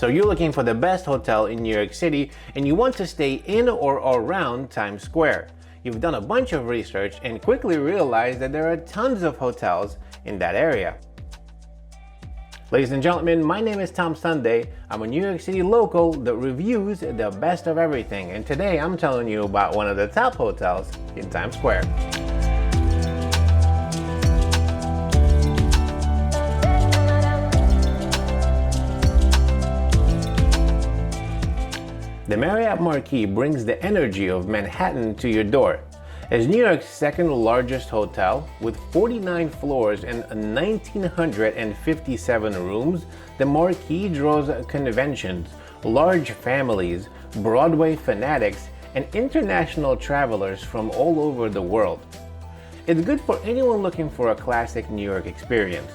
So you're looking for the best hotel in New York City and you want to stay in or around Times Square. You've done a bunch of research and quickly realized that there are tons of hotels in that area. Ladies and gentlemen, my name is Tom Sunday. I'm a New York City local that reviews the best of everything, and today I'm telling you about one of the top hotels in Times Square. The Marriott Marquis brings the energy of Manhattan to your door. As New York's second largest hotel, with 49 floors and 1,957 rooms, the Marquis draws conventions, large families, Broadway fanatics, and international travelers from all over the world. It's good for anyone looking for a classic New York experience.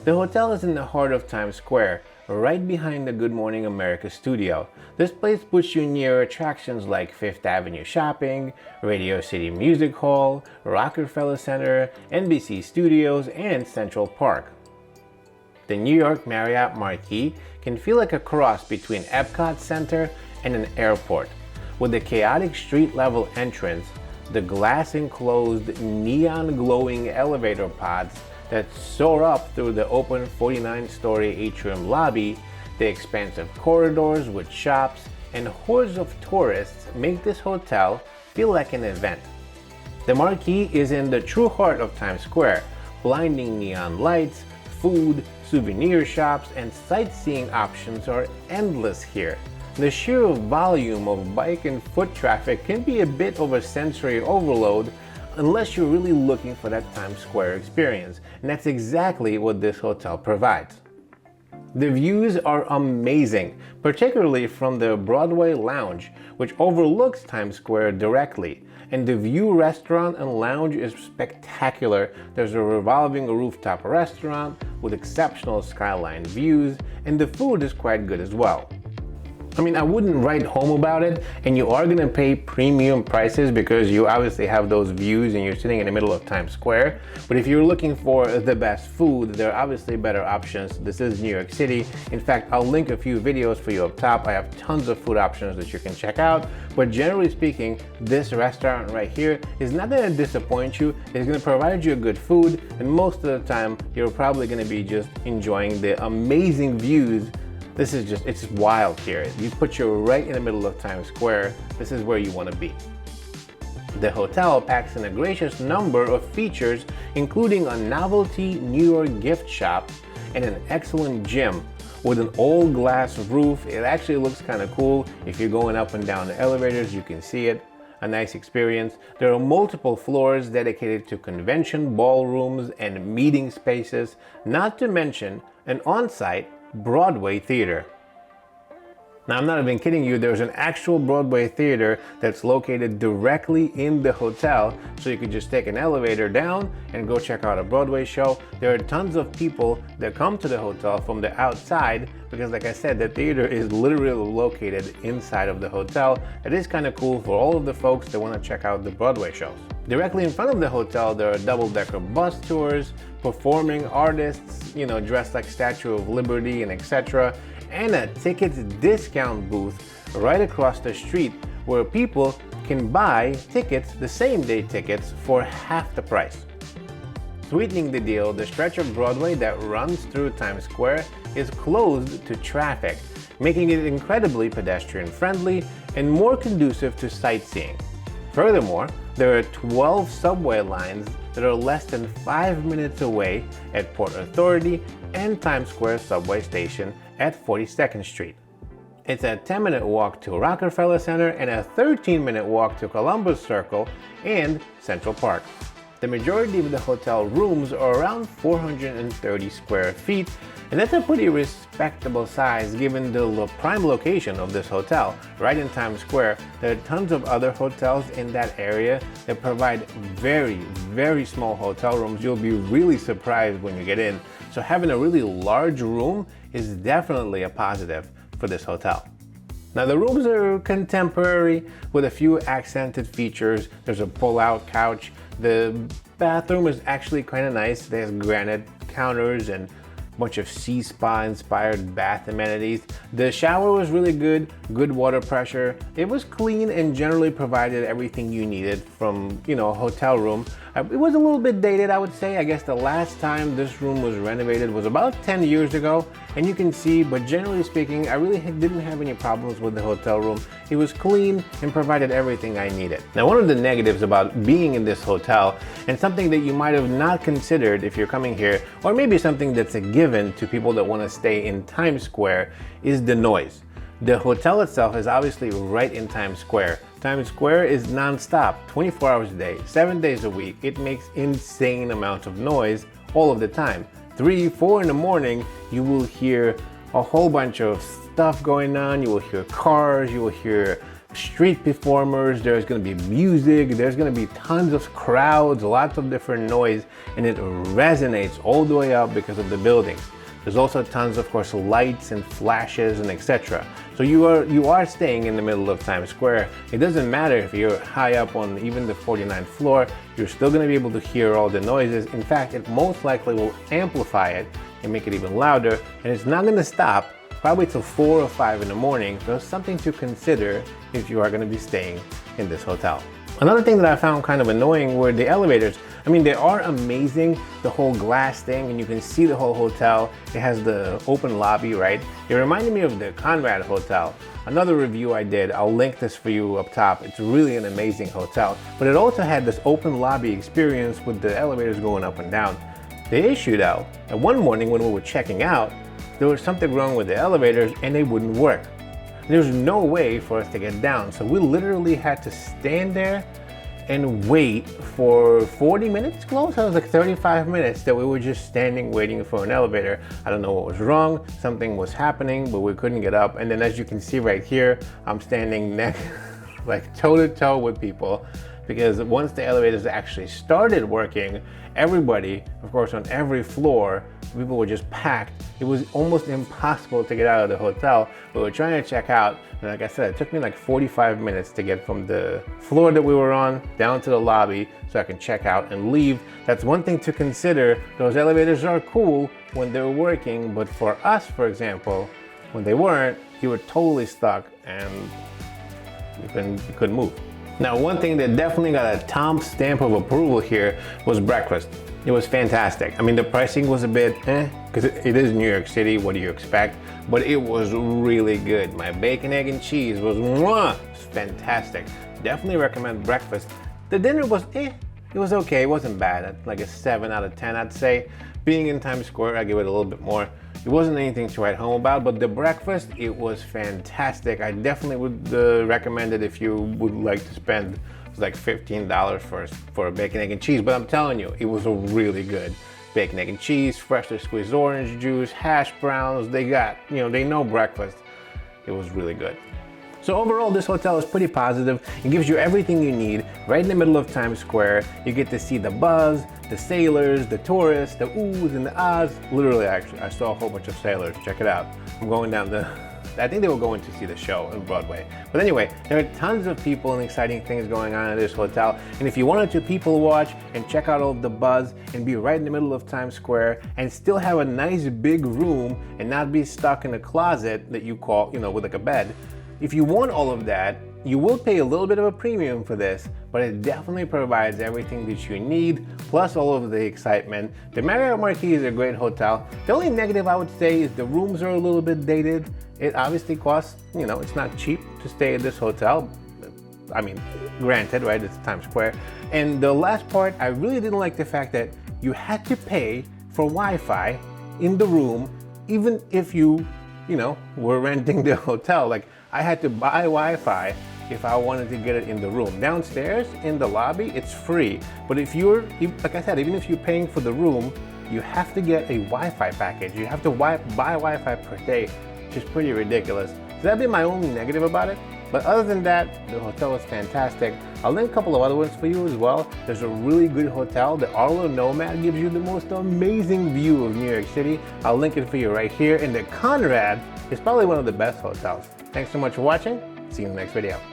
The hotel is in the heart of Times Square, right behind the Good Morning America studio. This place puts you near attractions like Fifth Avenue Shopping, Radio City Music Hall, Rockefeller Center, NBC Studios, and Central Park. The New York Marriott Marquis can feel like a cross between Epcot Center and an airport. With the chaotic street-level entrance, the glass-enclosed, neon-glowing elevator pods that soar up through the open 49-story atrium lobby, the expansive corridors with shops, and hordes of tourists make this hotel feel like an event. The Marquis is in the true heart of Times Square. Blinding neon lights, food, souvenir shops, and sightseeing options are endless here. The sheer volume of bike and foot traffic can be a bit of a sensory overload unless you're really looking for that Times Square experience, and that's exactly what this hotel provides. The views are amazing, particularly from the Broadway Lounge, which overlooks Times Square directly, and the View restaurant and lounge is spectacular. There's a revolving rooftop restaurant with exceptional skyline views, and the food is quite good as well. I mean, I wouldn't write home about it, and you are gonna pay premium prices because you obviously have those views and you're sitting in the middle of Times Square. But if you're looking for the best food, there are obviously better options. This is New York City. In fact, I'll link a few videos for you up top. I have tons of food options that you can check out. But generally speaking, this restaurant right here is not gonna disappoint you. It's gonna provide you good food, and most of the time, you're probably gonna be just enjoying the amazing views. This is just, it's wild here. You put you right in the middle of Times Square. This is where you want to be. The hotel packs in a gracious number of features, including a novelty New York gift shop and an excellent gym with an all-glass roof. It actually looks kind of cool. If you're going up and down the elevators, you can see it. A nice experience. There are multiple floors dedicated to convention ballrooms and meeting spaces, not to mention an on-site Broadway theater. Now, I'm not even kidding you, there's an actual Broadway theater that's located directly in the hotel, so you could just take an elevator down and go check out a Broadway show. There are tons of people that come to the hotel from the outside because, like I said, the theater is literally located inside of the hotel. It is kind of cool for all of the folks that want to check out the Broadway shows. Directly in front of the hotel, there are double-decker bus tours, performing artists, dressed like Statue of Liberty and etc., and a tickets discount booth right across the street where people can buy tickets, the same-day tickets, for half the price. Sweetening the deal, the stretch of Broadway that runs through Times Square is closed to traffic, making it incredibly pedestrian-friendly and more conducive to sightseeing. Furthermore, there are 12 subway lines that are less than 5 minutes away at Port Authority and Times Square subway station at 42nd Street. It's a 10-minute walk to Rockefeller Center and a 13-minute walk to Columbus Circle and Central Park. The majority of the hotel rooms are around 430 square feet, and that's a pretty respectable size given the prime location of this hotel. Right in Times Square, there are tons of other hotels in that area that provide very, very small hotel rooms. You'll be really surprised when you get in. So having a really large room is definitely a positive for this hotel. Now, the rooms are contemporary with a few accented features. There's a pull-out couch. The bathroom is actually kind of nice. There's granite counters and bunch of sea spa inspired bath amenities. The shower was really good, good water pressure. It was clean and generally provided everything you needed from, a hotel room. It was a little bit dated, I would say. I guess the last time this room was renovated was about 10 years ago, and you can see, but generally speaking, I really didn't have any problems with the hotel room. It was clean and provided everything I needed. Now, one of the negatives about being in this hotel, and something that you might have not considered if you're coming here, or maybe something that's a given to people that want to stay in Times Square, is the noise. The hotel itself is obviously right in Times Square. Times Square is non-stop, 24 hours a day, 7 days a week. It makes insane amounts of noise all of the time. 3, 4 in the morning, you will hear a whole bunch of stuff going on. You will hear cars, you will hear street performers, there's going to be music, there's going to be tons of crowds, lots of different noise, and it resonates all the way up because of the buildings. There's also tons, of course, lights and flashes and etc. So you are staying in the middle of Times Square. It doesn't matter if you're high up on even the 49th floor, you're still going to be able to hear all the noises. In fact, it most likely will amplify it and make it even louder, and it's not going to stop probably till 4 or 5 in the morning. So it's something to consider if you are going to be staying in this hotel. Another thing that I found kind of annoying were the elevators. I mean, they are amazing, the whole glass thing, and you can see the whole hotel. It has the open lobby, right? It reminded me of the Conrad Hotel. Another review I did, I'll link this for you up top. It's really an amazing hotel, but it also had this open lobby experience with the elevators going up and down. The issue though, that one morning when we were checking out, there was something wrong with the elevators and they wouldn't work. There's no way for us to get down, so we literally had to stand there and wait for 40 minutes close. It was like 35 minutes that we were just standing waiting for an elevator. I don't know what was wrong, something was happening, but we couldn't get up. And then as you can see right here, I'm standing like toe to toe with people, because once the elevators actually started working, everybody, of course, on every floor, people were just packed. It was almost impossible to get out of the hotel. We were trying to check out, and like I said, it took me like 45 minutes to get from the floor that we were on down to the lobby so I can check out and leave. That's one thing to consider. Those elevators are cool when they're working, but for us, for example, when they weren't, you were totally stuck and you couldn't move. Now, one thing that definitely got a Tom stamp of approval here was breakfast. It was fantastic. I mean, the pricing was a bit because it is New York City, what do you expect? But it was really good. My bacon, egg, and cheese was fantastic. Definitely recommend breakfast. The dinner was it was okay, it wasn't bad. Like a 7 out of 10, I'd say. Being in Times Square, I give it a little bit more. It wasn't anything to write home about, but the breakfast, it was fantastic. I definitely would recommend it if you would like to spend like $15 for a bacon, egg, and cheese. But I'm telling you, it was a really good bacon, egg, and cheese, freshly squeezed orange juice, hash browns. They got, they know breakfast. It was really good. So overall, this hotel is pretty positive. It gives you everything you need right in the middle of Times Square. You get to see the buzz, the sailors, the tourists, the oohs and the ahs. Literally, actually, I saw a whole bunch of sailors. Check it out. I'm going down I think they were going to see the show on Broadway. But anyway, there are tons of people and exciting things going on at this hotel. And if you wanted to people watch and check out all of the buzz and be right in the middle of Times Square and still have a nice big room and not be stuck in a closet that you call, with like a bed, if you want all of that, you will pay a little bit of a premium for this, but it definitely provides everything that you need, plus all of the excitement. The Marriott Marquis is a great hotel. The only negative I would say is the rooms are a little bit dated. It obviously costs, it's not cheap to stay at this hotel. I mean, granted, right, it's Times Square. And the last part, I really didn't like the fact that you had to pay for Wi-Fi in the room, even if you were renting the hotel. Like, I had to buy Wi-Fi if I wanted to get it in the room. Downstairs in the lobby, it's free. But like I said, even if you're paying for the room, you have to get a Wi-Fi package. You have to buy Wi-Fi per day, which is pretty ridiculous. So that'd be my only negative about it. But other than that, the hotel is fantastic. I'll link a couple of other ones for you as well. There's a really good hotel. The Arlo Nomad gives you the most amazing view of New York City. I'll link it for you right here. And the Conrad is probably one of the best hotels. Thanks so much for watching. See you in the next video.